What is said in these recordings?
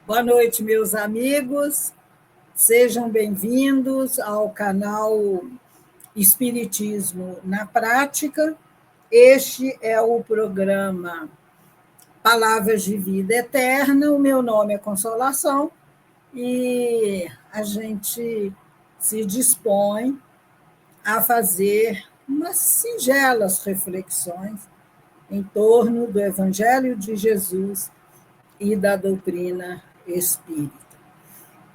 Boa noite, meus amigos. Sejam bem-vindos ao canal Espiritismo na Prática. Este é o programa Palavras de Vida Eterna. O meu nome é Consolação e a gente se dispõe a fazer umas singelas reflexões em torno do Evangelho de Jesus e da doutrina espírita.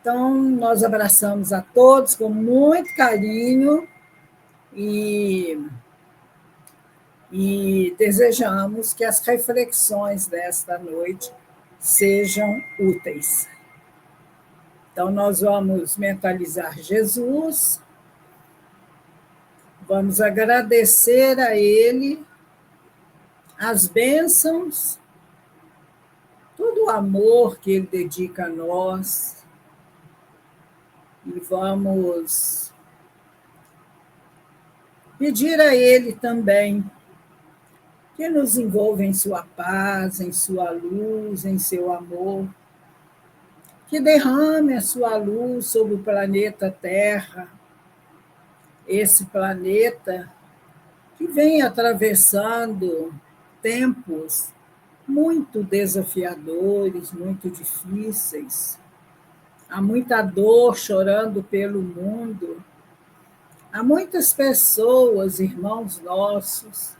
Então, nós abraçamos a todos com muito carinho e desejamos que as reflexões desta noite sejam úteis. Então, nós vamos mentalizar Jesus, vamos agradecer a Ele as bênçãos, todo o amor que Ele dedica a nós, e vamos pedir a Ele também que nos envolva em sua paz, em sua luz, em seu amor, que derrame a sua luz sobre o planeta Terra, esse planeta que vem atravessando tempos muito desafiadores, muito difíceis. Há muita dor chorando pelo mundo. Há muitas pessoas, irmãos nossos,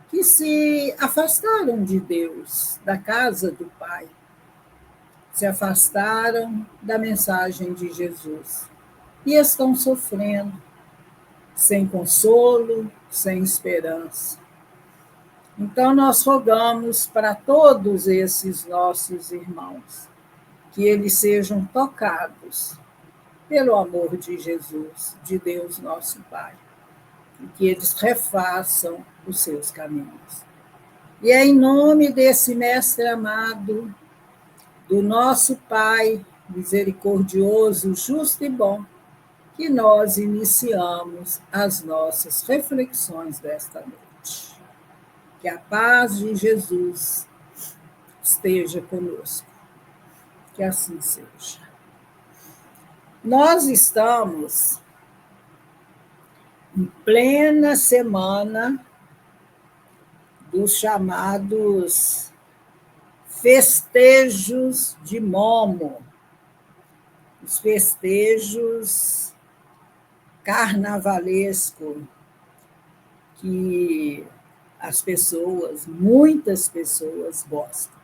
que se afastaram de Deus, da casa do Pai, se afastaram da mensagem de Jesus e estão sofrendo, sem consolo, sem esperança. Então, nós rogamos para todos esses nossos irmãos que eles sejam tocados pelo amor de Jesus, de Deus nosso Pai, e que eles refaçam os seus caminhos. E é em nome desse mestre amado, do nosso Pai misericordioso, justo e bom, que nós iniciamos as nossas reflexões desta noite. Que a paz de Jesus esteja conosco. Que assim seja. Nós estamos em plena semana dos chamados festejos de Momo, os festejos carnavalescos que as pessoas, muitas pessoas gostam.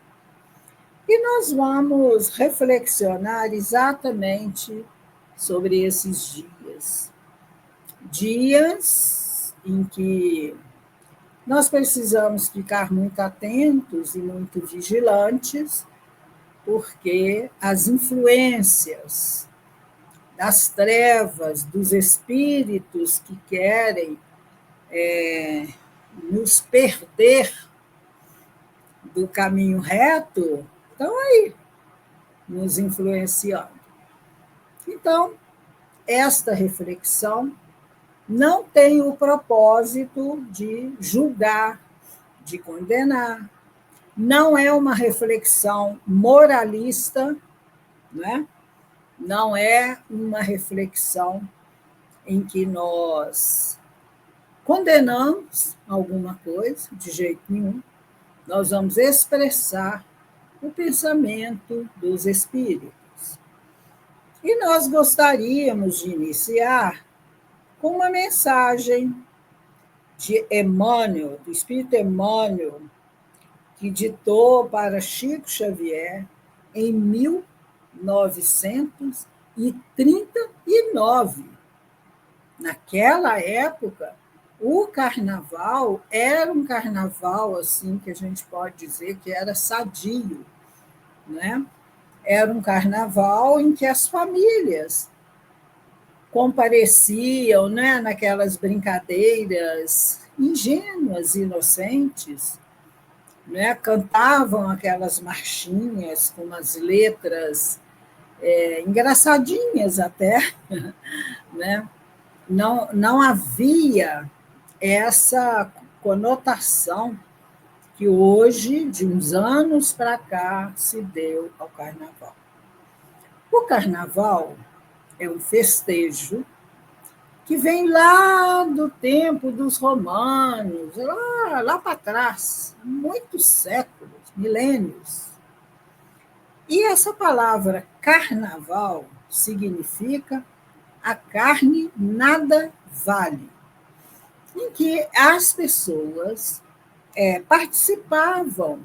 E nós vamos reflexionar exatamente sobre esses dias. Dias em que nós precisamos ficar muito atentos e muito vigilantes, porque as influências das trevas, dos espíritos que querem nos perder do caminho reto, estão aí, nos influenciando. Então, esta reflexão não tem o propósito de julgar, de condenar. Não é uma reflexão moralista, né? Não é uma reflexão em que nós condenamos alguma coisa, de jeito nenhum. Nós vamos expressar o pensamento dos espíritos. E nós gostaríamos de iniciar com uma mensagem de Emmanuel, do Espírito Emmanuel, que ditou para Chico Xavier em 1939. Naquela época, o carnaval era um carnaval assim que a gente pode dizer que era sadio, né? Era um carnaval em que as famílias compareciam, né, naquelas brincadeiras ingênuas, inocentes, né, cantavam aquelas marchinhas com umas letras engraçadinhas até, né? Não havia essa conotação que hoje, de uns anos para cá, se deu ao carnaval. O carnaval é um festejo que vem lá do tempo dos romanos, lá para trás, muitos séculos, milênios. E essa palavra carnaval significa a carne nada vale, em que as pessoas participavam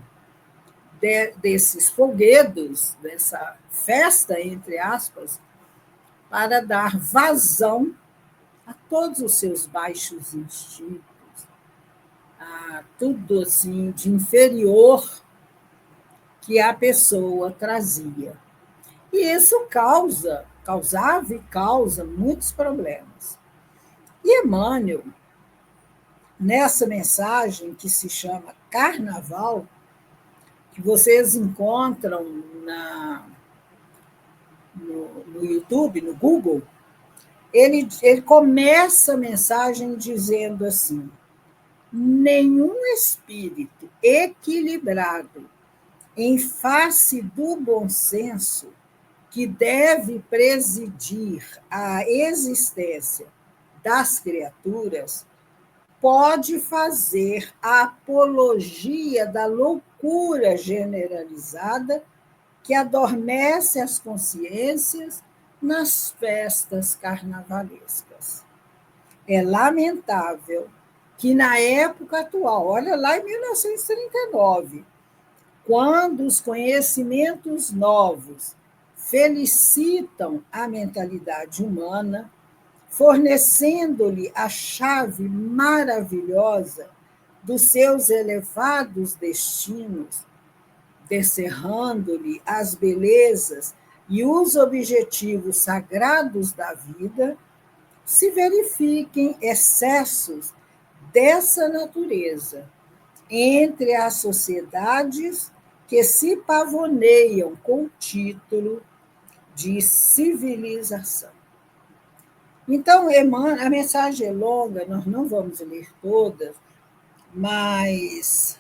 desses folguedos, dessa festa, entre aspas, para dar vazão a todos os seus baixos instintos, a tudo assim de inferior que a pessoa trazia. E isso causava e causa muitos problemas. E Emmanuel, nessa mensagem que se chama Carnaval, que vocês encontram no YouTube, no Google, ele começa a mensagem dizendo assim: nenhum espírito equilibrado em face do bom senso que deve presidir a existência das criaturas pode fazer a apologia da loucura generalizada que adormece as consciências nas festas carnavalescas. É lamentável que, na época atual, olha lá em 1939, quando os conhecimentos novos felicitam a mentalidade humana, fornecendo-lhe a chave maravilhosa dos seus elevados destinos, descerrando-lhe as belezas e os objetivos sagrados da vida, se verifiquem excessos dessa natureza entre as sociedades que se pavoneiam com o título de civilização. Então, a mensagem é longa, nós não vamos ler todas, mas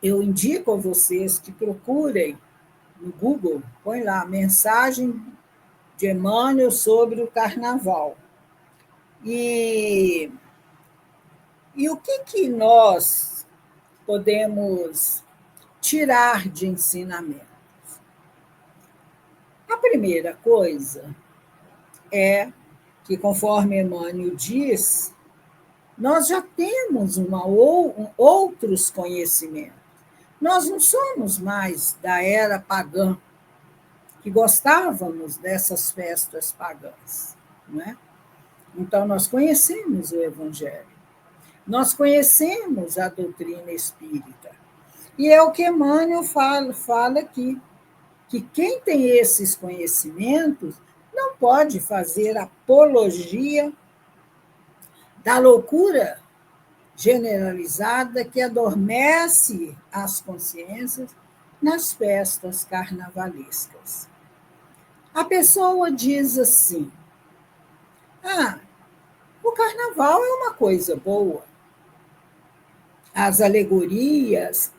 eu indico a vocês que procurem no Google, põe lá, mensagem de Emmanuel sobre o carnaval. E o que nós podemos tirar de ensinamento? A primeira coisa é que, conforme Emmanuel diz, nós já temos outros conhecimentos. Nós não somos mais da era pagã, que gostávamos dessas festas pagãs, não é? Então, nós conhecemos o Evangelho, nós conhecemos a doutrina espírita. E é o que Emmanuel fala aqui, que quem tem esses conhecimentos não pode fazer apologia da loucura generalizada que adormece as consciências nas festas carnavalescas. A pessoa diz assim: o carnaval é uma coisa boa. As alegorias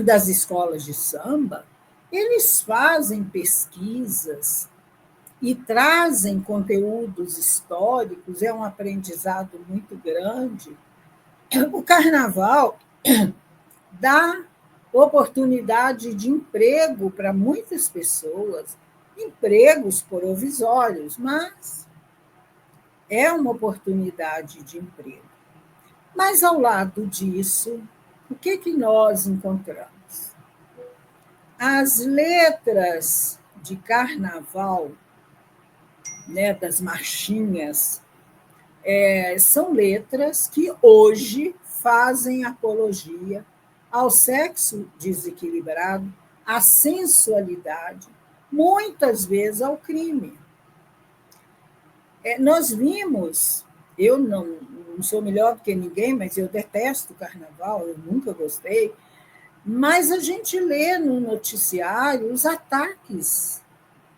das escolas de samba, eles fazem pesquisas e trazem conteúdos históricos, é um aprendizado muito grande. O carnaval dá oportunidade de emprego para muitas pessoas, empregos provisórios, mas é uma oportunidade de emprego. Mas, ao lado disso, o que nós encontramos? As letras de carnaval, né, das marchinhas, são letras que hoje fazem apologia ao sexo desequilibrado, à sensualidade, muitas vezes ao crime. Nós vimos, eu não sou melhor do que ninguém, mas eu detesto o carnaval, eu nunca gostei, mas a gente lê no noticiário os ataques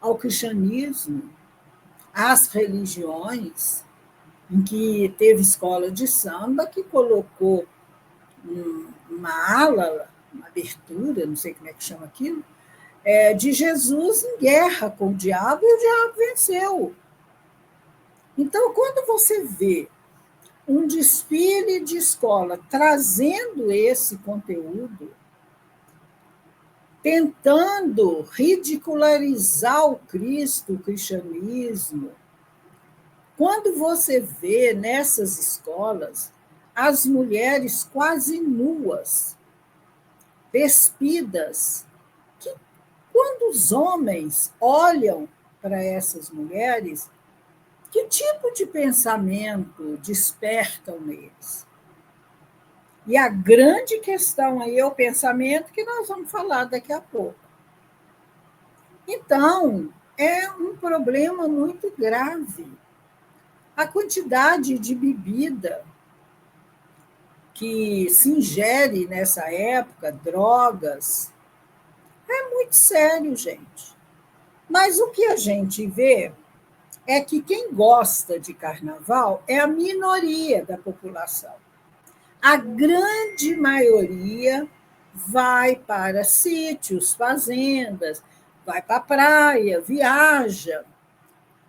ao cristianismo, às religiões, em que teve escola de samba que colocou uma ala, uma abertura, não sei como é que chama aquilo, de Jesus em guerra com o diabo, e o diabo venceu. Então, quando você vê um desfile de escola trazendo esse conteúdo, tentando ridicularizar o Cristo, o cristianismo, quando você vê nessas escolas as mulheres quase nuas, despidas, que quando os homens olham para essas mulheres, que tipo de pensamento despertam neles? E a grande questão aí é o pensamento, que nós vamos falar daqui a pouco. Então, é um problema muito grave. A quantidade de bebida que se ingere nessa época, drogas, é muito sério, gente. Mas o que a gente vê é que quem gosta de carnaval é a minoria da população. A grande maioria vai para sítios, fazendas, vai para a praia, viaja.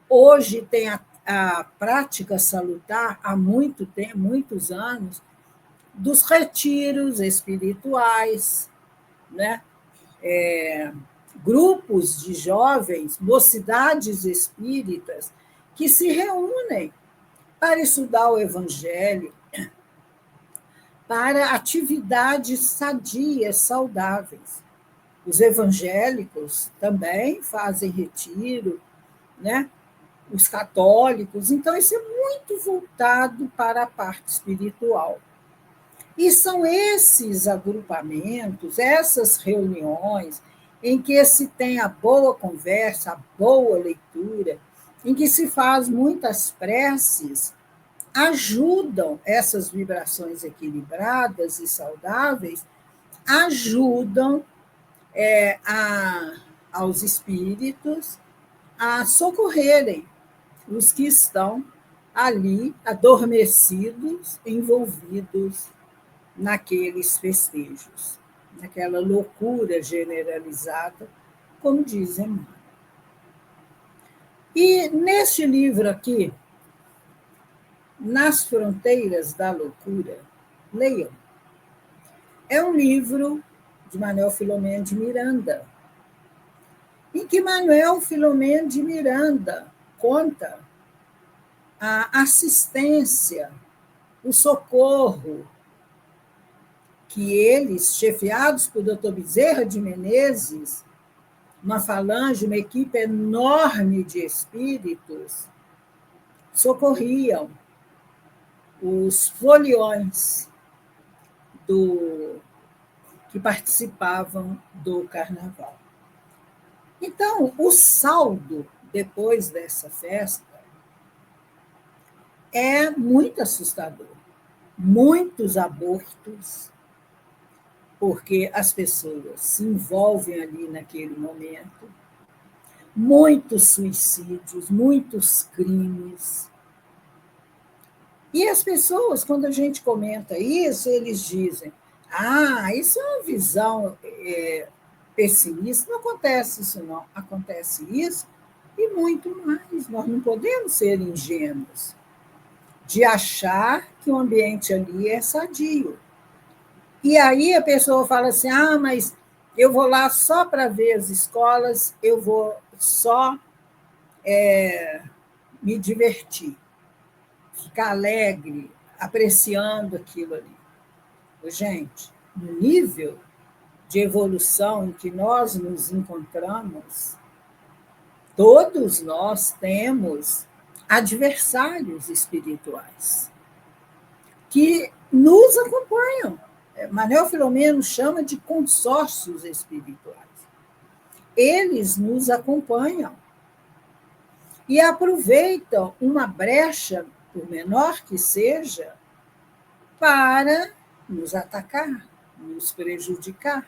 Hoje tem a prática salutar, há muito tempo, muitos anos, dos retiros espirituais, né? Grupos de jovens, mocidades espíritas, que se reúnem para estudar o Evangelho, para atividades sadias, saudáveis. Os evangélicos também fazem retiro, né? Os católicos. Então, isso é muito voltado para a parte espiritual. E são esses agrupamentos, essas reuniões, em que se tem a boa conversa, a boa leitura, em que se faz muitas preces, ajudam essas vibrações equilibradas e saudáveis, ajudam aos espíritos a socorrerem os que estão ali adormecidos, envolvidos naqueles festejos, naquela loucura generalizada, como diz Emmanuel. E neste livro aqui, Nas Fronteiras da Loucura, leiam. É um livro de Manuel Filomeno de Miranda, em que Manuel Filomeno de Miranda conta a assistência, o socorro que eles, chefiados por Dr. Bezerra de Menezes, uma falange, uma equipe enorme de espíritos, socorriam os foliões que participavam do carnaval. Então, o saldo depois dessa festa é muito assustador. Muitos abortos, porque as pessoas se envolvem ali naquele momento, muitos suicídios, muitos crimes. E as pessoas, quando a gente comenta isso, eles dizem: isso é uma visão pessimista. Não acontece isso, não. Acontece isso e muito mais. Nós não podemos ser ingênuos de achar que o ambiente ali é sadio. E aí a pessoa fala assim: mas eu vou lá só para ver as escolas, eu vou só me divertir, ficar alegre, apreciando aquilo ali. Gente, no nível de evolução em que nós nos encontramos, todos nós temos adversários espirituais que nos acompanham. Manuel Filomeno chama de consórcios espirituais. Eles nos acompanham e aproveitam uma brecha, por menor que seja, para nos atacar, nos prejudicar,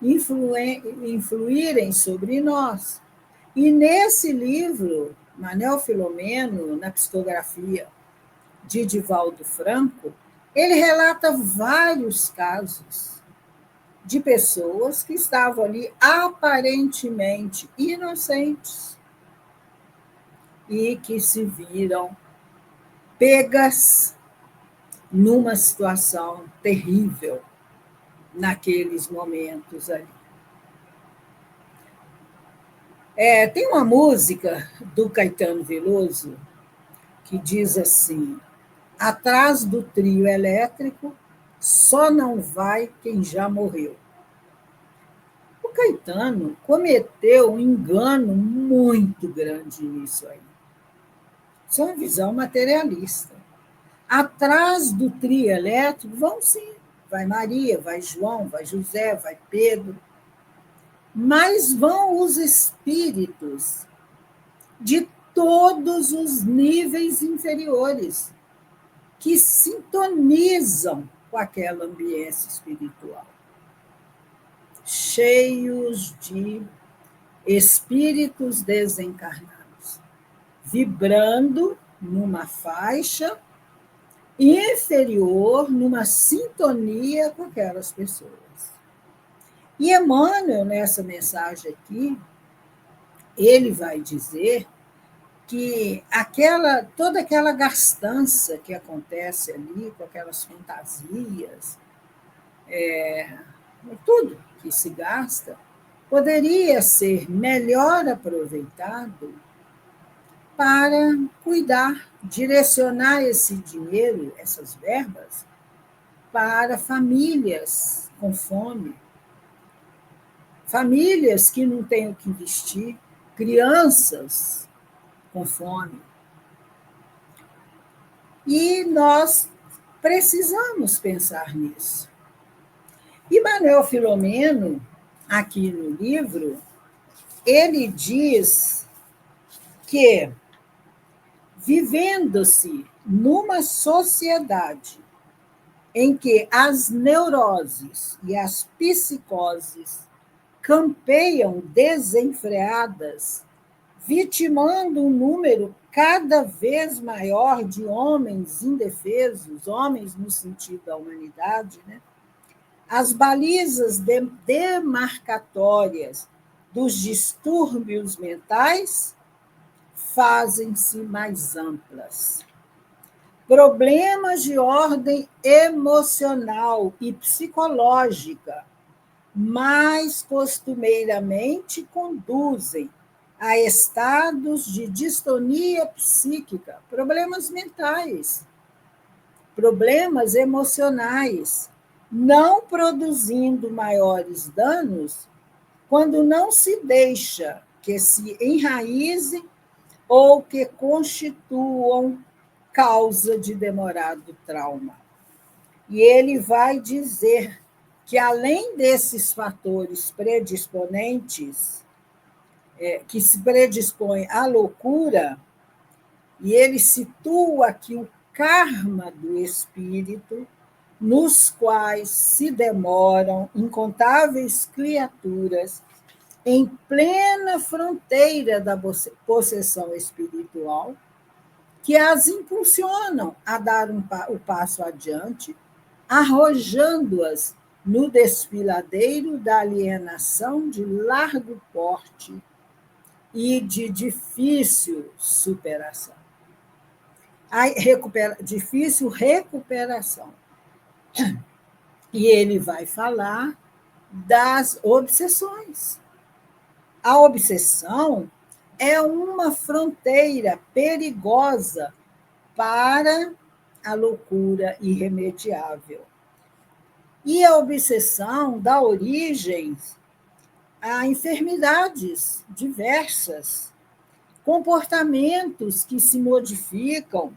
influírem sobre nós. E nesse livro, Manuel Filomeno, na psicografia de Divaldo Franco, ele relata vários casos de pessoas que estavam ali aparentemente inocentes e que se viram pegas numa situação terrível naqueles momentos ali. Tem uma música do Caetano Veloso que diz assim: atrás do trio elétrico só não vai quem já morreu. O Caetano cometeu um engano muito grande nisso aí. Isso é uma visão materialista. Atrás do trio elétrico vão sim, vai Maria, vai João, vai José, vai Pedro, mas vão os espíritos de todos os níveis inferiores que sintonizam com aquela ambiência espiritual, cheios de espíritos desencarnados, vibrando numa faixa inferior, numa sintonia com aquelas pessoas. E Emmanuel, nessa mensagem aqui, ele vai dizer que toda aquela gastança que acontece ali, com aquelas fantasias, tudo que se gasta, poderia ser melhor aproveitado para cuidar, direcionar esse dinheiro, essas verbas, para famílias com fome, famílias que não têm o que vestir, crianças com fome. E nós precisamos pensar nisso. E Manuel Filomeno, aqui no livro, ele diz que, vivendo-se numa sociedade em que as neuroses e as psicoses campeiam desenfreadas, vitimando um número cada vez maior de homens indefesos, homens no sentido da humanidade, né? As balizas demarcatórias dos distúrbios mentais fazem-se mais amplas. Problemas de ordem emocional e psicológica mais costumeiramente conduzem a estados de distonia psíquica, problemas mentais, problemas emocionais, não produzindo maiores danos quando não se deixa que se enraizem ou que constituam causa de demorado trauma. E ele vai dizer que, além desses fatores predisponentes, que se predispõem à loucura, e ele situa aqui o karma do espírito, nos quais se demoram incontáveis criaturas em plena fronteira da possessão espiritual, que as impulsionam a dar o passo adiante, arrojando-as no desfiladeiro da alienação de largo porte e de difícil superação. Difícil recuperação. E ele vai falar das obsessões. A obsessão é uma fronteira perigosa para a loucura irremediável. E a obsessão dá origem a enfermidades diversas, comportamentos que se modificam,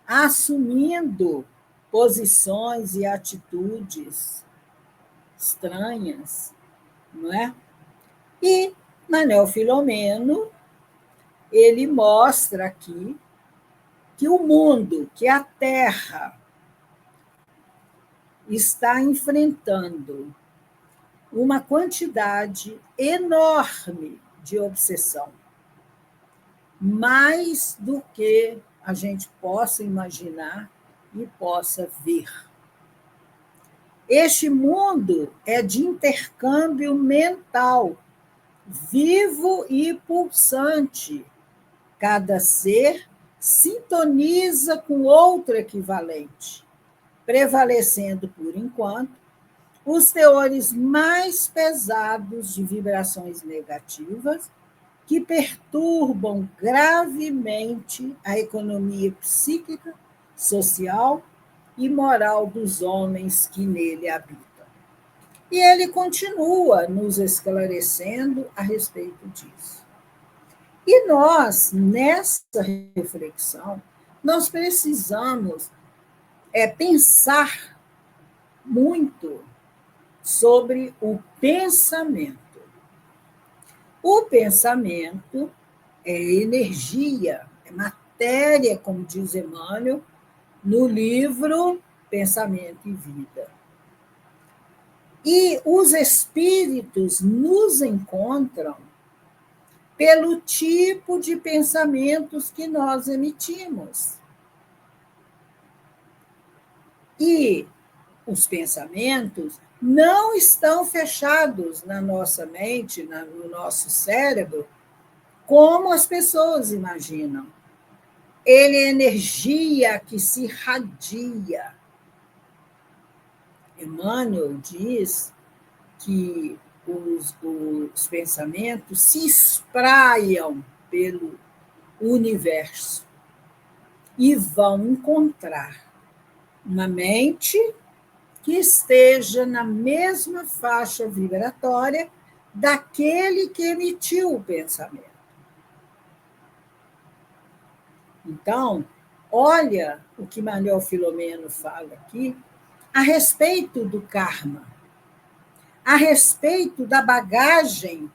assumindo posições e atitudes estranhas, não é? E Manuel Filomeno, ele mostra aqui que o mundo, que a Terra está enfrentando uma quantidade enorme de obsessão, mais do que a gente possa imaginar e possa ver. Este mundo é de intercâmbio mental, vivo e pulsante. Cada ser sintoniza com outro equivalente, prevalecendo, por enquanto, os teores mais pesados de vibrações negativas que perturbam gravemente a economia psíquica, social e moral dos homens que nele habitam. E ele continua nos esclarecendo a respeito disso. E nós, nessa reflexão, nós precisamos pensar muito sobre o pensamento. O pensamento é energia, é matéria, como diz Emmanuel, no livro Pensamento e Vida. E os espíritos nos encontram pelo tipo de pensamentos que nós emitimos. E os pensamentos não estão fechados na nossa mente, no nosso cérebro, como as pessoas imaginam. Ele é energia que se irradia. Emmanuel diz que os pensamentos se espraiam pelo universo e vão encontrar uma mente que esteja na mesma faixa vibratória daquele que emitiu o pensamento. Então, olha o que Manuel Filomeno fala aqui a respeito do karma, a respeito da bagagem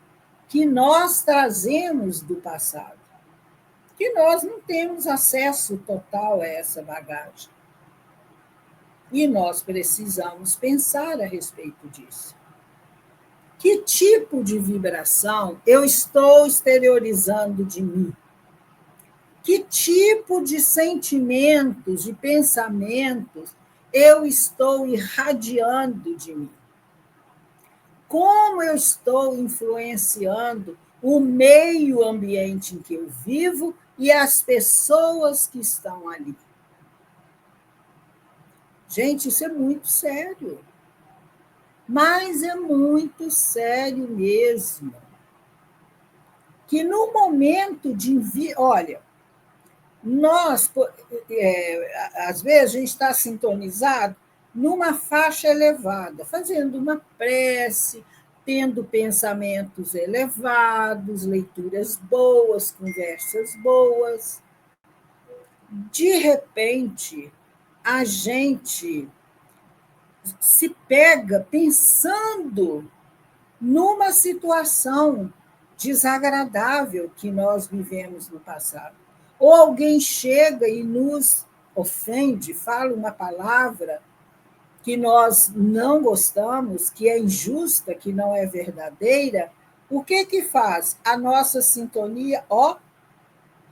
que nós trazemos do passado, que nós não temos acesso total a essa bagagem. E nós precisamos pensar a respeito disso. Que tipo de vibração eu estou exteriorizando de mim? Que tipo de sentimentos, de pensamentos eu estou irradiando de mim? Como eu estou influenciando o meio ambiente em que eu vivo e as pessoas que estão ali? Gente, isso é muito sério. Mas é muito sério mesmo. Que no momento de... Olha, nós, às vezes, a gente está sintonizado numa faixa elevada, fazendo uma prece, tendo pensamentos elevados, leituras boas, conversas boas. De repente, a gente se pega pensando numa situação desagradável que nós vivemos no passado. Ou alguém chega e nos ofende, fala uma palavra que nós não gostamos, que é injusta, que não é verdadeira, o que faz? A nossa sintonia,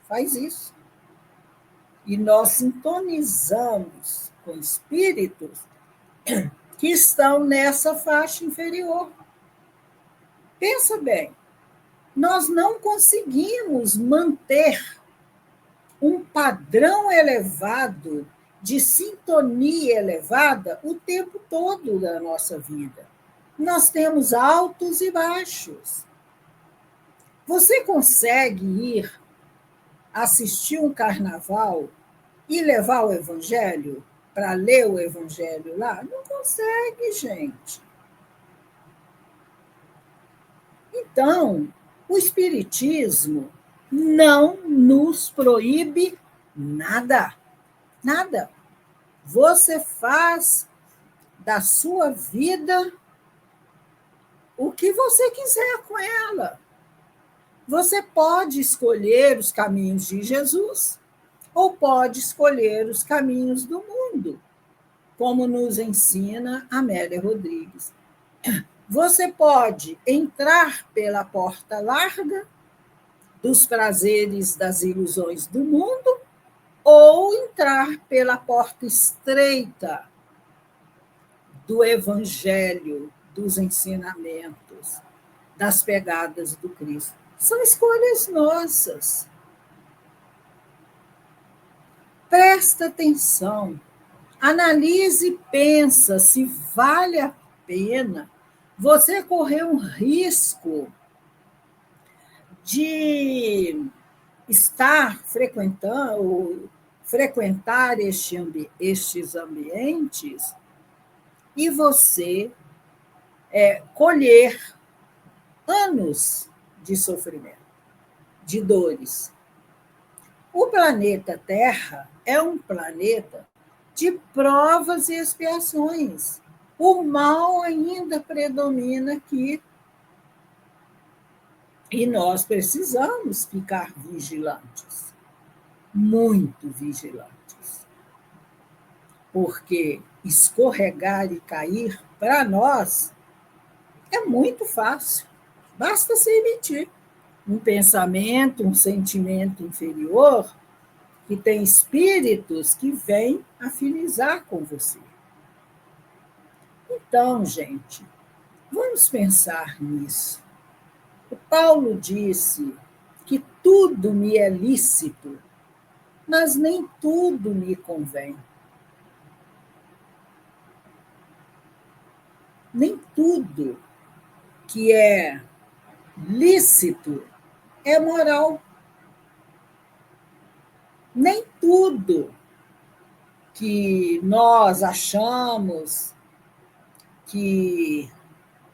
faz isso. E nós sintonizamos com espíritos que estão nessa faixa inferior. Pensa bem, nós não conseguimos manter um padrão elevado, de sintonia elevada, o tempo todo da nossa vida. Nós temos altos e baixos. Você consegue ir assistir um carnaval e levar o evangelho para ler o evangelho lá? Não consegue, gente. Então, o espiritismo não nos proíbe nada. Nada. Você faz da sua vida o que você quiser com ela. Você pode escolher os caminhos de Jesus ou pode escolher os caminhos do mundo, como nos ensina Amélia Rodrigues. Você pode entrar pela porta larga dos prazeres, das ilusões do mundo, ou entrar pela porta estreita do Evangelho, dos ensinamentos, das pegadas do Cristo. São escolhas nossas. Presta atenção, analise e pensa se vale a pena você correr um risco de estar frequentando ou frequentar estes ambientes e você colher anos de sofrimento, de dores. O planeta Terra é um planeta de provas e expiações. O mal ainda predomina aqui. E nós precisamos ficar vigilantes, muito vigilantes. Porque escorregar e cair, para nós, é muito fácil. Basta se emitir um pensamento, um sentimento inferior, que tem espíritos que vêm afinizar com você. Então, gente, vamos pensar nisso. O Paulo disse que tudo me é lícito, mas nem tudo me convém. Nem tudo que é lícito é moral. Nem tudo que nós achamos que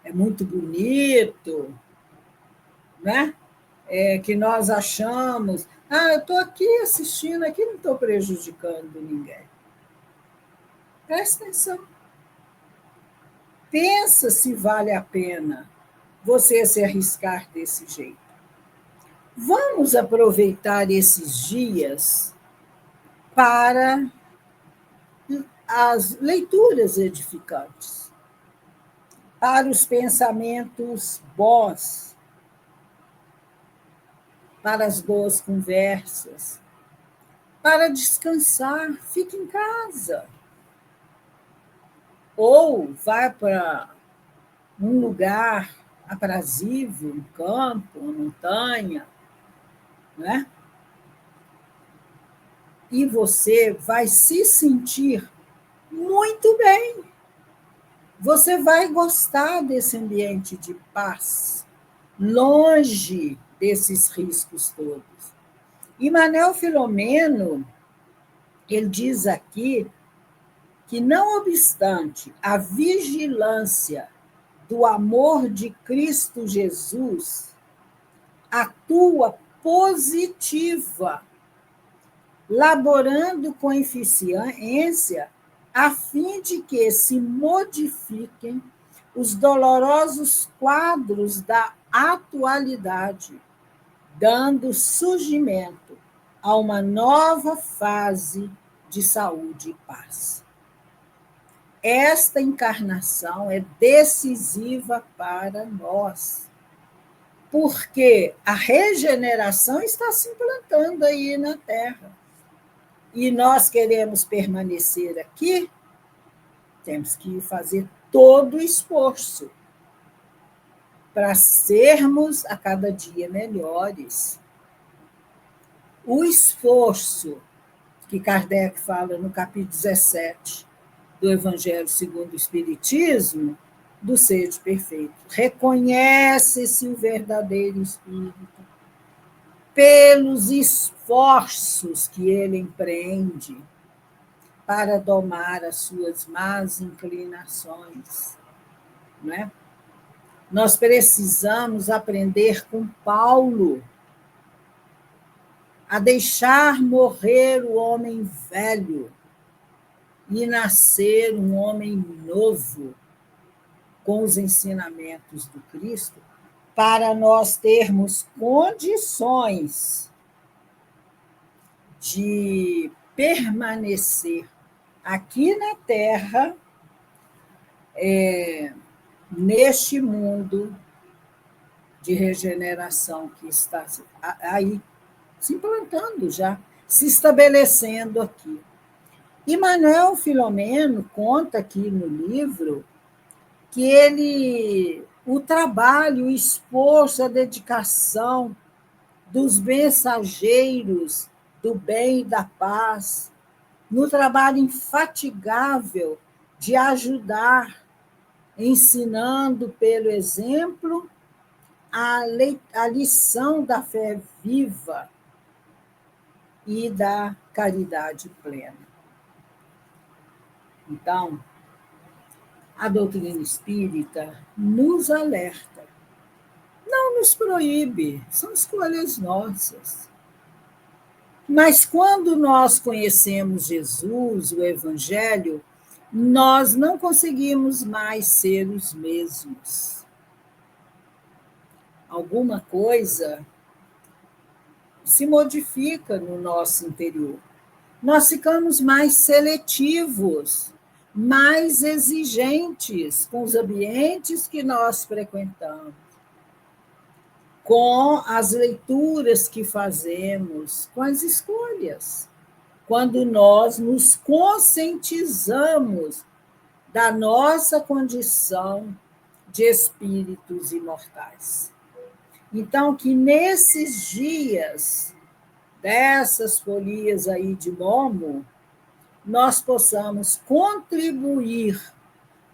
é muito bonito, né? Que nós achamos, eu estou aqui assistindo, aqui não estou prejudicando ninguém. Presta atenção. Pensa se vale a pena você se arriscar desse jeito. Vamos aproveitar esses dias para as leituras edificantes, para os pensamentos bons, para as boas conversas, para descansar, fique em casa. Ou vá para um lugar aprazível, um campo, uma montanha, né? E você vai se sentir muito bem. Você vai gostar desse ambiente de paz, longe desses riscos todos. E Manuel Filomeno, ele diz aqui que, não obstante a vigilância do amor de Cristo Jesus, atua positiva, laborando com eficiência, a fim de que se modifiquem os dolorosos quadros da atualidade, dando surgimento a uma nova fase de saúde e paz. Esta encarnação é decisiva para nós, porque a regeneração está se implantando aí na Terra. E nós queremos permanecer aqui, temos que fazer todo o esforço para sermos a cada dia melhores. O esforço que Kardec fala no capítulo 17 do Evangelho segundo o Espiritismo, do Sede Perfeito. Reconhece-se o verdadeiro Espírito pelos esforços que ele empreende para domar as suas más inclinações. Não é? Nós precisamos aprender com Paulo a deixar morrer o homem velho e nascer um homem novo com os ensinamentos do Cristo, para nós termos condições de permanecer aqui na Terra, neste mundo de regeneração que está aí se implantando já, se estabelecendo aqui. E Manuel Filomeno conta aqui no livro que o trabalho, o esforço, a dedicação dos mensageiros do bem e da paz, no trabalho infatigável de ajudar, ensinando pelo exemplo a lição da fé viva e da caridade plena. Então, a doutrina espírita nos alerta, não nos proíbe, são escolhas nossas. Mas quando nós conhecemos Jesus, o Evangelho, nós não conseguimos mais ser os mesmos. Alguma coisa se modifica no nosso interior. Nós ficamos mais seletivos, mais exigentes com os ambientes que nós frequentamos, com as leituras que fazemos, com as escolhas. Quando nós nos conscientizamos da nossa condição de espíritos imortais. Então, que nesses dias dessas folias aí de Momo, nós possamos contribuir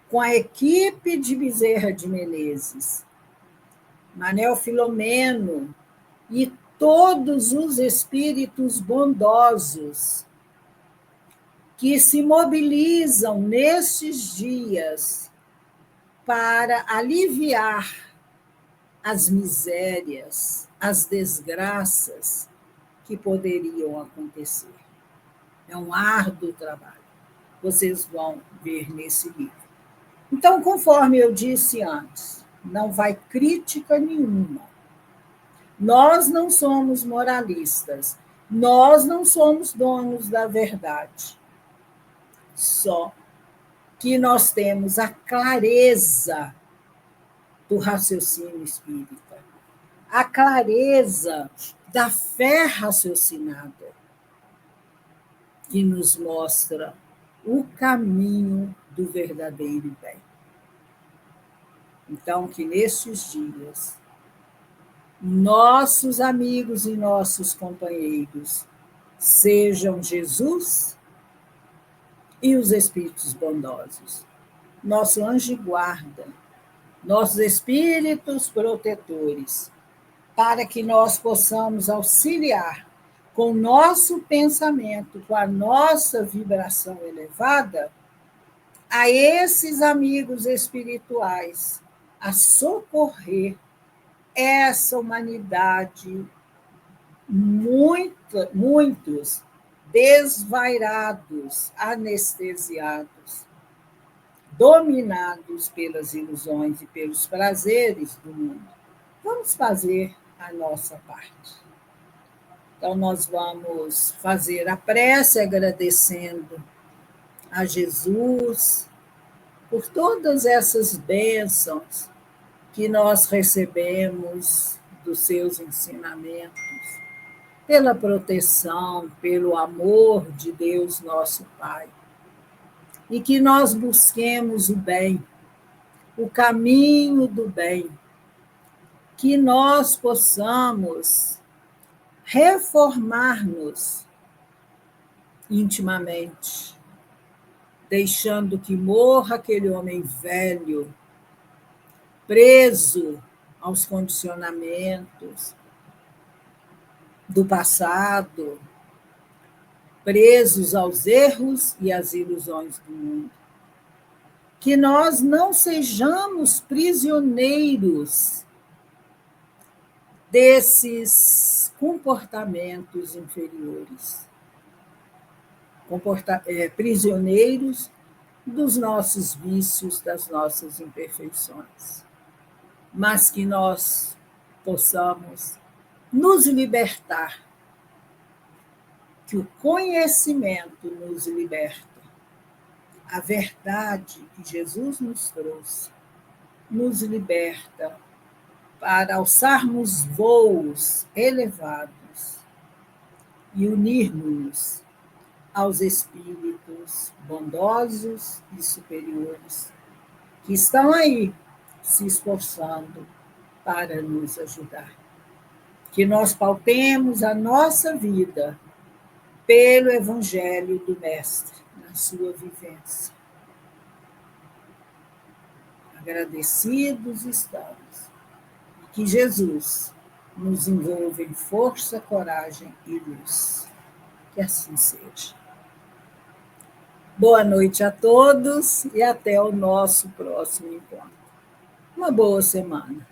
com a equipe de Bezerra de Menezes, Manuel Filomeno e todos os espíritos bondosos que se mobilizam nestes dias para aliviar as misérias, as desgraças que poderiam acontecer. É um árduo trabalho. Vocês vão ver nesse livro. Então, conforme eu disse antes, não vai crítica nenhuma. Nós não somos moralistas. Nós não somos donos da verdade. Só que nós temos a clareza do raciocínio espírita, a clareza da fé raciocinada, que nos mostra o caminho do verdadeiro bem. Então, que nestes dias, nossos amigos e nossos companheiros sejam Jesus e os espíritos bondosos, nosso anjo guarda, nossos espíritos protetores, para que nós possamos auxiliar com o nosso pensamento, com a nossa vibração elevada, a esses amigos espirituais, a socorrer essa humanidade, muitos desvairados, anestesiados, dominados pelas ilusões e pelos prazeres do mundo. Vamos fazer a nossa parte. Então, nós vamos fazer a prece agradecendo a Jesus por todas essas bênçãos que nós recebemos dos seus ensinamentos, pela proteção, pelo amor de Deus, nosso Pai. E que nós busquemos o bem, o caminho do bem, que nós possamos reformar-nos intimamente, deixando que morra aquele homem velho, preso aos condicionamentos do passado, presos aos erros e às ilusões do mundo. Que nós não sejamos prisioneiros desses comportamentos inferiores, prisioneiros dos nossos vícios, das nossas imperfeições, mas que nós possamos nos libertar, que o conhecimento nos liberta, a verdade que Jesus nos trouxe nos liberta para alçarmos voos elevados e unirmos-nos aos espíritos bondosos e superiores que estão aí se esforçando para nos ajudar. Que nós pautemos a nossa vida pelo Evangelho do Mestre, na sua vivência. Agradecidos estamos. E que Jesus nos envolva em força, coragem e luz. Que assim seja. Boa noite a todos e até o nosso próximo encontro. Uma boa semana.